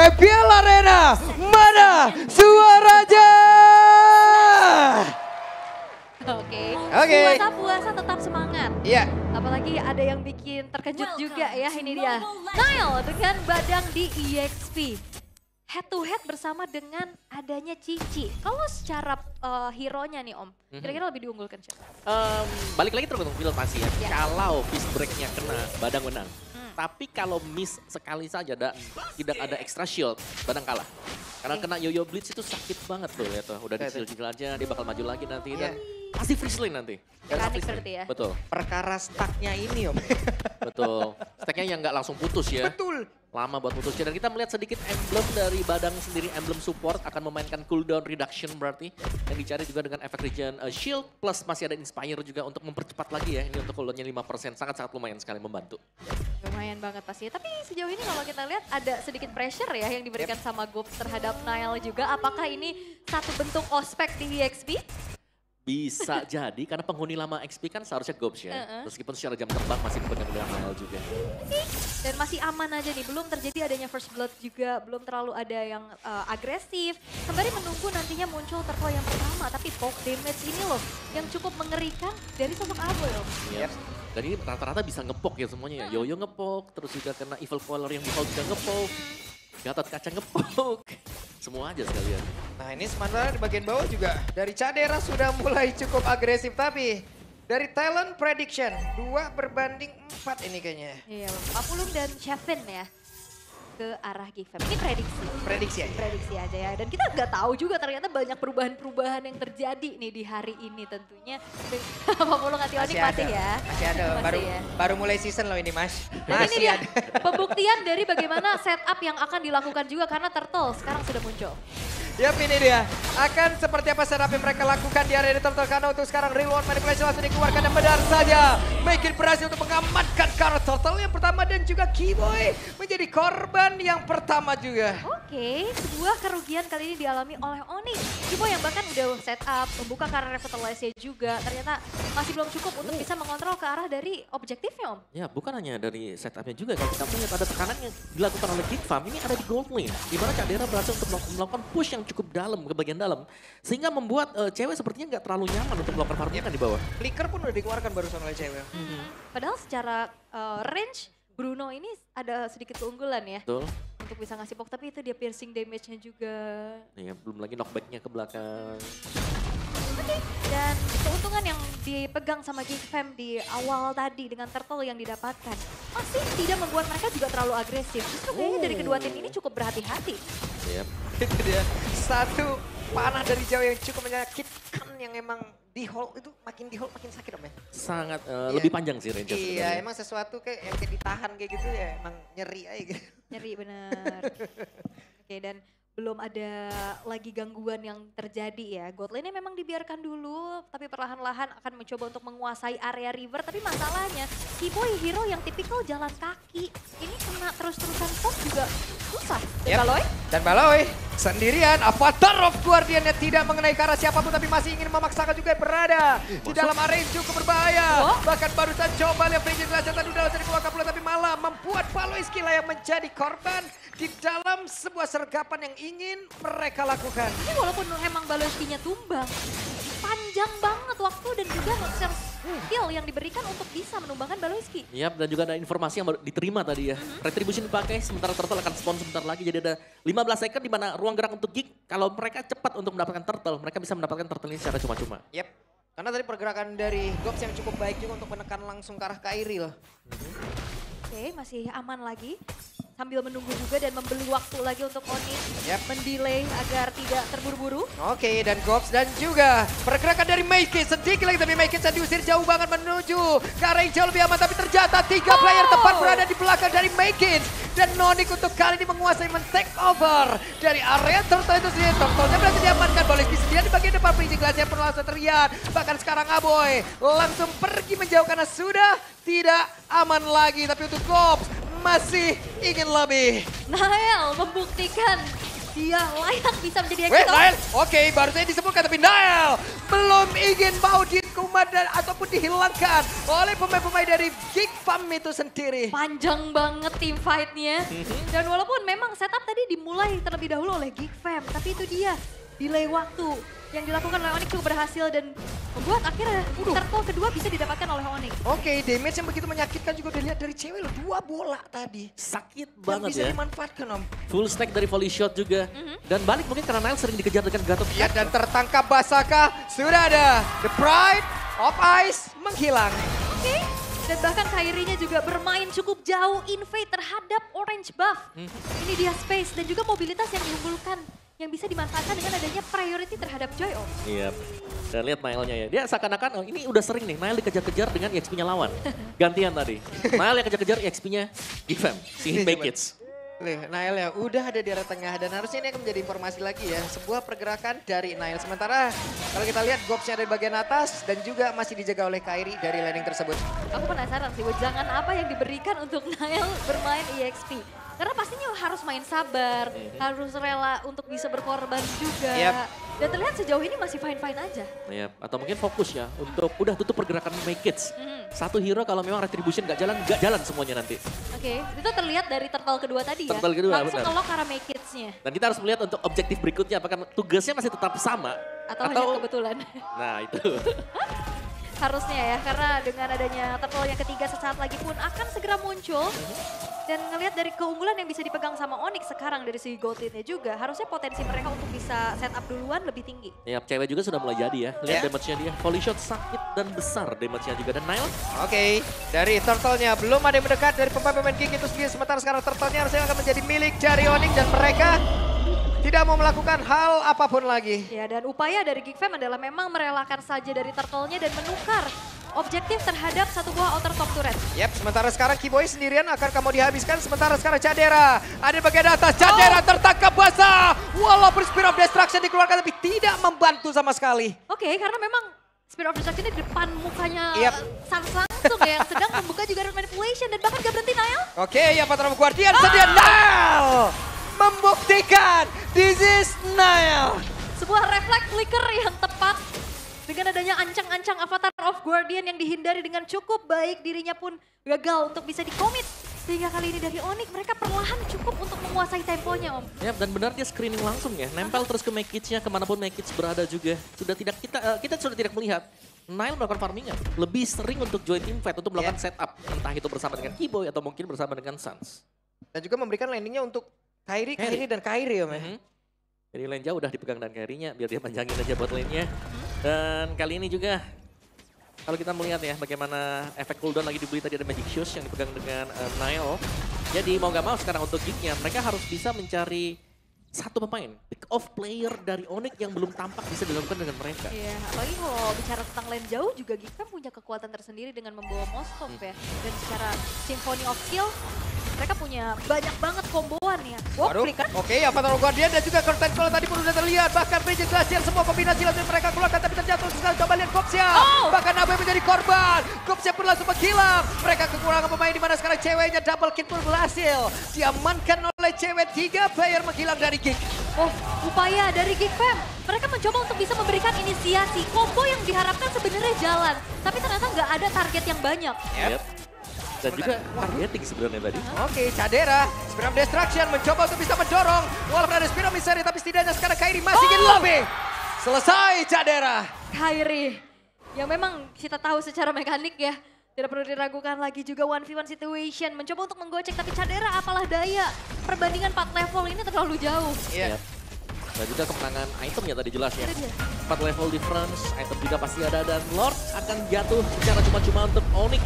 IPL Arena, mana suaranya? Oke. Puasa tetap semangat. Iya. Apalagi ada yang bikin terkejut juga ya, ini dia. Nile dengan Badang di EXP. Head to head bersama dengan adanya Cici. Kalau secara hero-nya nih Om, kira-kira lebih diunggulkan siapa? Balik lagi tergantung build pasti ya. Ya. Kalau fist break-nya kena, Badang menang. Tapi kalau miss sekali saja dan tidak ada extra shield, Badang kalah. Karena kena Yoyo Blitz itu sakit banget tuh, lihat tuh. Udah dicil-cil aja, dia bakal maju lagi nanti dan pasti free lane nanti. Mekanik berarti ya? Betul. Perkara stacknya ini Om. Betul. Stacknya yang nggak langsung putus ya. Betul. Lama buat putusnya. Dan kita melihat sedikit emblem dari Badang sendiri, emblem support akan memainkan cooldown reduction berarti. Yang dicari juga dengan efek regen shield plus masih ada inspire juga untuk mempercepat lagi ya. Ini untuk cooldownnya 5%, sangat-sangat lumayan sekali membantu. Lumayan banget pasti. Tapi sejauh ini kalau kita lihat ada sedikit pressure ya yang diberikan sama Gop terhadap Nile juga. Apakah ini satu bentuk ospek di EXP? Bisa jadi, karena penghuni lama XP kan seharusnya Gobs ya. Meskipun secara jam terbang masih dipegang dengan mahal juga. Dan masih aman aja nih, belum terjadi adanya first blood juga, belum terlalu ada yang agresif. Sembari menunggu nantinya muncul turtle yang pertama, tapi poke damage ini loh yang cukup mengerikan dari sosok Aboy. Yep. Dan ini rata-rata bisa ngepok ya semuanya ya. Yoyo ngepok, terus juga kena evil caller yang default juga ngepok. Gatot kaca ngepok. Semua aja sekalian. Nah ini sementara di bagian bawah juga dari Cadera sudah mulai cukup agresif. Tapi dari talent prediction 2 berbanding 4 ini kayaknya. Iya, Papulung dan Chevin ya ke arah Gigfam. Ini prediksi. Prediksi aja. Prediksi aja ya. Dan kita nggak tahu juga ternyata banyak perubahan-perubahan yang terjadi nih di hari ini tentunya. Papulung Atiwanik masih ya. Masih ada, baru mulai season loh ini Mas. Dan ini dia pembuktian dari bagaimana setup yang akan dilakukan juga karena Turtle sekarang sudah muncul. Yap ini dia. Akan seperti apa setup yang mereka lakukan di area Turtle karena untuk sekarang real one manipulation langsung dikeluarkan dan benar saja. Makin berhasil untuk mengamankan karena Turtle yang pertama dan juga Keyboy menjadi korban yang pertama juga. Oke, sebuah kerugian kali ini dialami oleh Onyx. Keyboy yang bahkan udah setup, membuka karena revitalize juga ternyata masih belum cukup untuk bisa mengontrol ke arah dari objektifnya Om. Ya bukan hanya dari setupnya juga, kalau kita melihat ada tekanan yang dilakukan oleh Gigfam, ini ada di gold lane. Di mana Cadera berhasil untuk melakukan push yang cukup dalam, ke bagian dalam. Sehingga membuat cewek sepertinya nggak terlalu nyaman untuk melakukan farming di bawah. Flicker pun udah dikeluarkan barusan oleh cewek. Padahal secara range, Bruno ini ada sedikit keunggulan ya. Betul. Untuk bisa ngasih poke, tapi itu dia piercing damage-nya juga. Ya, belum lagi knockback-nya ke belakang. Dan keuntungan yang dipegang sama Gigfam di awal tadi dengan turtle yang didapatkan masih tidak membuat mereka juga terlalu agresif. Justru kayaknya dari kedua tim ini cukup berhati-hati. Yep. Itu dia. Satu panah dari jauh yang cukup menyakitkan yang emang di hold itu makin di hold makin sakit Om ya. Sangat lebih panjang sih range sebenarnya. Iya emang sesuatu kayak yang kayak ditahan kayak gitu ya emang nyeri aja gitu. Nyeri benar. Oke dan belum ada lagi gangguan yang terjadi ya. God lane-nya memang dibiarkan dulu, tapi perlahan-lahan akan mencoba untuk menguasai area river. Tapi masalahnya, Keyboy hero yang tipikal jalan kaki, ini kena terus-terusan poke juga susah. Dan Baloy? Dan Baloy sendirian, Avatar of Guardian-nya tidak mengenai ke arah siapapun, tapi masih ingin memaksakan juga berada di dalam area yang cukup berbahaya. Bahkan barusan coba lihat Frigid Raja tadi udah langsung dikeluarkan pula, tapi malah membuat Baloy Skilla yang menjadi korban di dalam sebuah sergapan yang ingin mereka lakukan. Tapi walaupun emang Baloy-nya tumbang, panjang banget waktu dan juga nge-share skill yang diberikan untuk bisa menumbangkan Baloyski. Yap, dan juga ada informasi yang baru diterima tadi ya. Retribution dipakai, sementara Turtle akan spawn sebentar lagi. Jadi ada 15 second di mana ruang gerak untuk Gig. Kalau mereka cepat untuk mendapatkan Turtle, mereka bisa mendapatkan Turtle ini secara cuma-cuma. Yap, karena tadi pergerakan dari Gops yang cukup baik juga untuk menekan langsung ke arah Kairil. Oke, masih aman lagi. Sambil menunggu juga dan membeli waktu lagi untuk Onyx mendelay agar tidak terburu-buru. Oke, dan Gops dan juga pergerakan dari Maykin sedikit lagi, tapi Maykin saya diusir jauh banget menuju ke arah yang jauh lebih aman, tapi ternyata 3 player tepat berada di belakang dari Maykin. Dan Nonik untuk kali ini menguasai men-take over dari area Turtle itu sendiri. Turtle-nya berhasil diamankan, Baloyski sendiri di bagian depan, Frigid Glass yang perlu langsung terlihat. Bahkan sekarang Aboy langsung pergi menjauh karena sudah tidak aman lagi, tapi untuk Gops masih ingin lebih. Nile membuktikan dia layak bisa menjadi Wait, exit. Nile, oke baru saya disebutkan tapi Nile belum ingin mau di dikumat ataupun dihilangkan oleh pemain-pemain dari Geek Fam itu sendiri. Panjang banget tim fight-nya. Dan walaupun memang setup tadi dimulai terlebih dahulu oleh Geek Fam, tapi itu dia delay waktu yang dilakukan oleh Onyx cukup berhasil dan membuat akhirnya turtle kedua bisa didapatkan oleh Onyx. Oke, damage yang begitu menyakitkan juga dilihat dari cewek loh. 2 bola tadi. Sakit Yang banget bisa ya. dimanfaatkan Om. Full stack dari volley shot juga. Dan balik mungkin karena Nile sering dikejar dengan Gatot. Ya dan tertangkap Basaka. Sudah ada The Pride of Ice menghilang. Oke. Dan bahkan Kairi-nya juga bermain cukup jauh invade terhadap orange buff. Ini dia space dan juga mobilitas yang diunggulkan. Yang bisa dimanfaatkan dengan adanya priority terhadap Joy Om. Iya. Dan lihat Nile-nya ya. Dia seakan-akan, oh ini udah sering nih, Nile dikejar-kejar dengan EXP-nya lawan. Gantian tadi. Nile yang kejar-kejar EXP-nya Gifam, si Hitbay Kids. Nile ya udah ada di area tengah dan harusnya ini akan menjadi informasi lagi ya. Sebuah pergerakan dari Nile. Sementara kalau kita lihat Gobs-nya ada di bagian atas dan juga masih dijaga oleh Kairi dari landing tersebut. Aku penasaran sih, jangan apa yang diberikan untuk Nile bermain EXP. Karena pastinya harus main sabar, harus rela untuk bisa berkorban juga. Dan terlihat sejauh ini masih fine-fine aja. Iya, atau mungkin fokus ya untuk udah tutup pergerakan Make Kids. Satu hero kalau memang retribution nggak jalan semuanya nanti. Oke, itu terlihat dari turtle kedua tadi ya. Turtle kedua, langsung benar. nge-lock arah Make Kids-nya. Dan kita harus melihat untuk objektif berikutnya apakah tugasnya masih tetap sama. Atau hanya kebetulan. Nah itu. Harusnya ya, karena dengan adanya turtle yang ketiga sesaat lagi pun akan segera muncul. Dan ngelihat dari keunggulan yang bisa dipegang sama Onyx sekarang dari segi gold lead-nya juga, harusnya potensi mereka untuk bisa set up duluan lebih tinggi. Ya, cewek juga sudah mulai jadi ya. Lihat damage-nya dia. Volley shot sakit dan besar damage-nya juga. Dan Nile. Oke, dari turtle-nya belum ada yang mendekat dari pemain-pemain Geek itu sendiri. Sementara sekarang turtle-nya harusnya akan menjadi milik dari Onyx dan mereka tidak mau melakukan hal apapun lagi. Ya, dan upaya dari Geek Fam adalah memang merelakan saja dari turtle-nya dan menukar objektif terhadap satu buah outer top turret. Yap, sementara sekarang Kiboy sendirian akan kamu dihabiskan. Sementara sekarang Cadera ada di bagian atas. Cadera tertangkap basah. Walaupun Spear of Destruction dikeluarkan tapi tidak membantu sama sekali. Oke, karena memang Spear of Destruction ini di depan mukanya langsung ya, yang sedang membuka juga red manipulation dan bahkan gak berhenti Nile. Oke, ya Patron Guardian sedia Nile membuktikan this is Nile. Sebuah reflect flicker yang tepat. Dengan adanya ancang-ancang avatar of Guardian yang dihindari dengan cukup baik, dirinya pun gagal untuk bisa dikomit. Sehingga kali ini dari Onyx mereka perlahan cukup untuk menguasai temponya Om. Ya, dan benar dia screening langsung ya. Nempel terus ke Make Kids-nya kemanapun Make Kids berada juga. Sudah tidak kita sudah tidak melihat Nile melakukan farmingan. Lebih sering untuk join team fight untuk melakukan setup. Entah itu bersama dengan Kiboy atau mungkin bersama dengan Sans. Dan juga memberikan landingnya untuk Kairi dan Kairi Om ya. Jadi lane jauh udah dipegang dan Kairi-nya biar dia panjangin aja buat lane-nya. Dan kali ini juga kalau kita melihat ya bagaimana efek cooldown lagi dibeli tadi ada Magic Shoes yang dipegang dengan Nile. Jadi mau gak mau sekarang untuk Geek-nya mereka harus bisa mencari satu pemain pick off player dari Onyx yang belum tampak bisa dilakukan dengan mereka. Iya, apalagi kalau bicara tentang lane jauh juga Geek Fam punya kekuatan tersendiri dengan membawa Moskov ya. Dan secara Symphony of Skill mereka punya banyak banget komboan ya. Waduh, oke, Avatar Guardian dan juga Curtain Call tadi pun udah terlihat. Bahkan Bridget Glacier semua kombinasi langsung mereka keluarkan tapi terjatuh. Coba lihat Gobs-nya. Bahkan Abe menjadi korban. Gobs-nya pun langsung menghilang. Mereka kekurangan pemain di mana sekarang ceweknya double kill pun berhasil. Diamankan oleh cewek 3 player menghilang dari Geek. Oh, upaya dari Geek Fam. Mereka mencoba untuk bisa memberikan inisiasi. Combo yang diharapkan sebenarnya jalan. Tapi ternyata nggak ada target yang banyak. Dan juga targeting sebenarnya tadi. Oke, Cadera, Spear of Destruction mencoba untuk bisa mendorong. Walaupun ada Spear of Misery, tapi setidaknya sekarang Kairi masih ingin lebih. Selesai Cadera. Kairi, yang memang kita tahu secara mekanik ya. Tidak perlu diragukan lagi juga 1v1 situation. Mencoba untuk menggocek, tapi Cadera apalah daya. Perbandingan 4 level ini terlalu jauh. Iya. Dan juga kemenangan item ya tadi jelas ya. 4 level difference, item juga pasti ada. Dan Lord akan jatuh secara cuma-cuma untuk Onyx.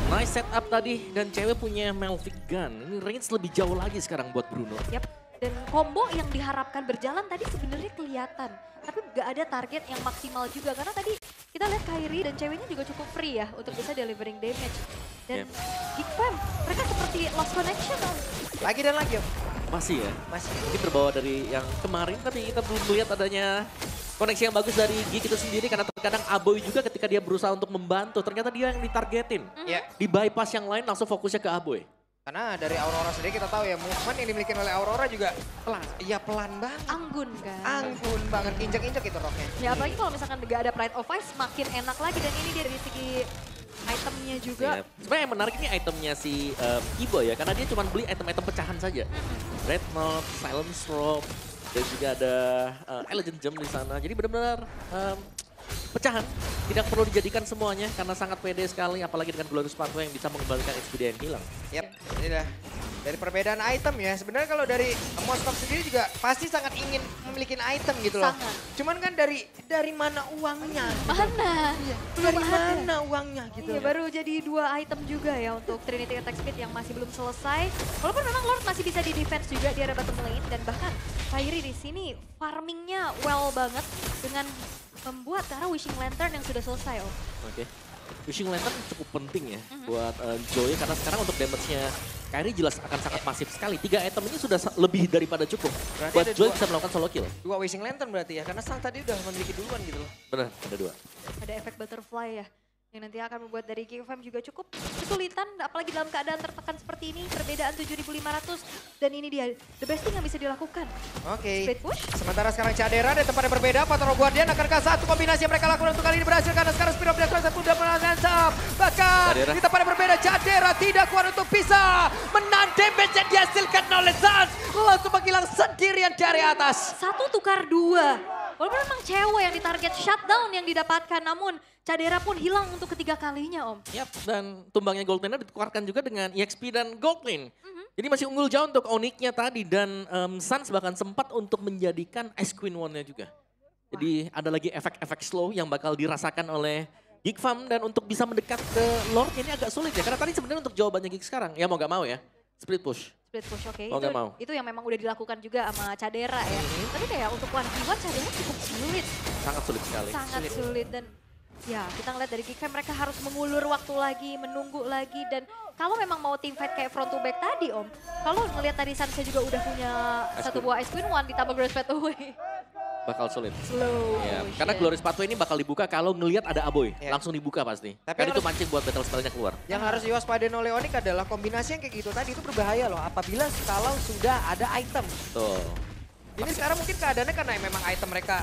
Nice setup tadi dan cewek punya Melvic Gun. Ini range lebih jauh lagi sekarang buat Bruno. Yap. Dan combo yang diharapkan berjalan tadi sebenarnya kelihatan. Tapi gak ada target yang maksimal juga. Karena tadi kita lihat Kairi dan ceweknya juga cukup free ya untuk bisa delivering damage. Dan Geek Fam, mereka seperti lost connection Om. Lagi dan lagi Om. Masih ya? Masih. Mungkin terbawa dari yang kemarin tapi kita belum melihat adanya koneksi yang bagus dari Geek itu sendiri. Karena terkadang Aboy juga ketika dia berusaha untuk membantu ternyata dia yang ditargetin. Di bypass yang lain langsung fokusnya ke Aboy. Karena dari Aurora sendiri kita tahu ya, movement yang dimiliki oleh Aurora juga Pelan. iya pelan banget. Anggun kan. Anggun banget, injek-injek itu roknya. Ya apalagi kalau misalkan gak ada Pride of Ice makin enak lagi. Dan ini dari segi itemnya juga. Iya. Sebenarnya yang menarik ini itemnya si Ibo ya, karena dia cuma beli item-item pecahan saja. Red Knock, Silence Rope, dan juga ada Elegant Gem di sana. Jadi benar-benar pecahan, tidak perlu dijadikan semuanya karena sangat pede sekali, apalagi dengan Glorious Pathway yang bisa mengembalikan XP dia yang hilang. Yap, ini dah. Dari perbedaan item ya, sebenarnya kalau dari Moskov sendiri juga pasti sangat ingin memiliki item gitu loh. Sangat. Cuman kan dari mana uangnya? Mana? Belum Dari ada. mana uangnya gitu. Iya, baru jadi 2 item juga ya untuk Trinity Attack Speed yang masih belum selesai. Walaupun memang Lord masih bisa di defense juga di area bottom lane. Dan bahkan Kairi di sini farmingnya well banget dengan membuat cara Wishing Lantern yang sudah selesai. Oke. Wishing Lantern cukup penting ya buat Joy, karena sekarang untuk damage-nya Kairi jelas akan sangat masif sekali. 3 item ini sudah lebih daripada cukup Berarti buat ada Joy 2. bisa melakukan solo kill. 2 Wishing Lantern berarti ya, karena Sang tadi udah memiliki duluan gitu loh. Benar, ada 2. Ada efek butterfly ya. Yang nanti akan membuat dari GFM juga cukup kesulitan. Apalagi dalam keadaan tertekan seperti ini. Perbedaan 7.500. Dan ini dia, the best thing yang bisa dilakukan. Oke. Split push. Sementara sekarang Cadera di tempat yang berbeda, Patro Guardian akankah satu kombinasi yang mereka lakukan untuk kali ini berhasil karena sekarang Speed of Death satu udah mengancam. Bahkan Cadera. di tempat yang berbeda Cadera tidak kuat untuk bisa menahan damage yang dihasilkan oleh Sans. Langsung menghilang sendirian dari atas. 1 tukar 2. Walaupun memang cewek yang ditarget shutdown yang didapatkan. Namun Cadera pun hilang untuk ketiga kalinya Om. Yap, dan tumbangnya Gold Lane ditukarkan juga dengan EXP dan Gold Lane. Jadi masih unggul jauh untuk Onyx-nya tadi, dan Sans bahkan sempat untuk menjadikan Ice Queen One-nya juga. Jadi ada lagi efek-efek slow yang bakal dirasakan oleh Geek Farm, dan untuk bisa mendekat ke Lord ini agak sulit ya. Karena tadi sebenarnya untuk jawabannya Geek sekarang, ya mau gak mau ya, split push. Split push, oke. Mau nggak mau? Itu yang memang udah dilakukan juga sama Cadera ya. Tapi kayak untuk 1v1 Cadera cukup sulit. Sangat sulit sekali. Sangat sulit. Dan ya kita ngeliat dari Geekfam mereka harus mengulur waktu lagi, menunggu lagi. Dan kalau memang mau team fight kayak front to back tadi Om. Kalau ngeliat tadi Sansa juga udah punya satu buah Ice Queen One ditambah Glorious Pathway. Bakal sulit. Slow Ya, motion. karena Glorious Pathway ini bakal dibuka kalau ngelihat ada Aboy. Ya. Langsung dibuka pasti. Tapi Karena itu harus- mancing buat battle spellnya keluar. Yang harus diwaspadain oleh Onyx adalah kombinasi yang kayak gitu tadi itu berbahaya loh. Apabila kalau sudah ada item. Tuh. Ini sekarang mungkin keadaannya karena memang item mereka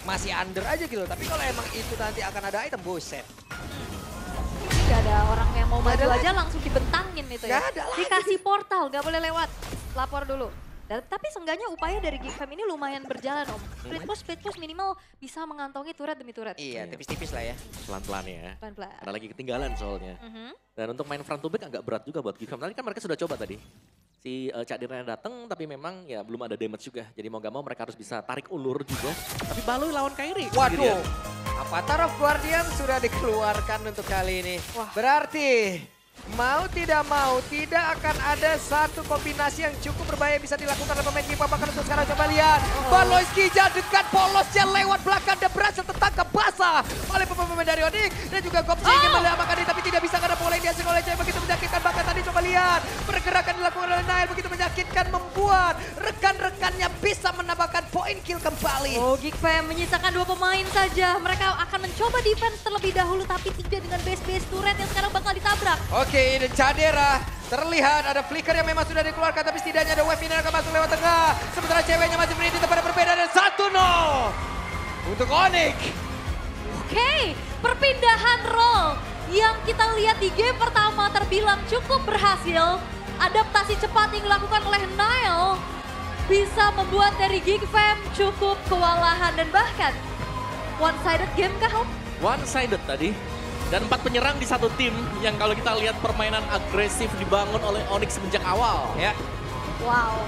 masih under aja gitu. Tapi kalau emang itu nanti akan ada item, buset. Gak ada orang yang mau Nggak maju ada aja langsung dibentangin itu ya. Nggak ada lagi. Dikasih portal, gak boleh lewat. Lapor dulu. Tapi seenggaknya upaya dari Geekfam ini lumayan berjalan Om. Split push minimal bisa mengantongi turret demi turret. Iya, tipis-tipis lah ya. Pelan-pelan ya. Pelan-pelan. Karena lagi ketinggalan soalnya. Dan untuk main front to back agak berat juga buat Geekfam. Tadi kan mereka sudah coba tadi. Si Cak Dirna datang tapi memang ya belum ada damage juga. Jadi mau gak mau mereka harus bisa tarik ulur juga. Tapi Baloi lawan Kairi. Waduh, Avatar of Guardian sudah dikeluarkan untuk kali ini. Wah. Berarti mau tidak mau tidak akan ada satu kombinasi yang cukup berbahaya bisa dilakukan oleh pemain Gipa. Bahkan untuk sekarang coba lihat. Baloi Skija dekat polosnya lewat belakang dan berhasil tertangkap basah oleh pemain dari Onyx. Dan juga Gopsi ingin menyelamatkan diri tapi tidak bisa karena pola yang dihasilkan oleh Jaya begitu menyakitkan. Bahkan tadi coba lihat pergerakan dilakukan oleh Nail begitu menyakitkan membuat rekan-rekannya bisa menambahkan poin kill kembali. Oh, Geekfam menyisakan 2 pemain saja. Mereka akan mencoba defense terlebih dahulu tapi tidak dengan base-base turret yang sekarang bakal ditabrak. Oke, dan Cadera terlihat ada flicker yang memang sudah dikeluarkan tapi setidaknya ada wave ini yang akan masuk lewat tengah. Sementara ceweknya masih berdiri di tempat yang berbeda dan 1-0 untuk Onyx. Oke, perpindahan role yang kita lihat di game pertama terbilang cukup berhasil. Adaptasi cepat yang dilakukan oleh Nile bisa membuat dari Geekfam cukup kewalahan dan bahkan one-sided game kah Om? One-sided tadi. Dan 4 penyerang di satu tim yang kalau kita lihat permainan agresif dibangun oleh Onyx sejak awal. Ya, Wow.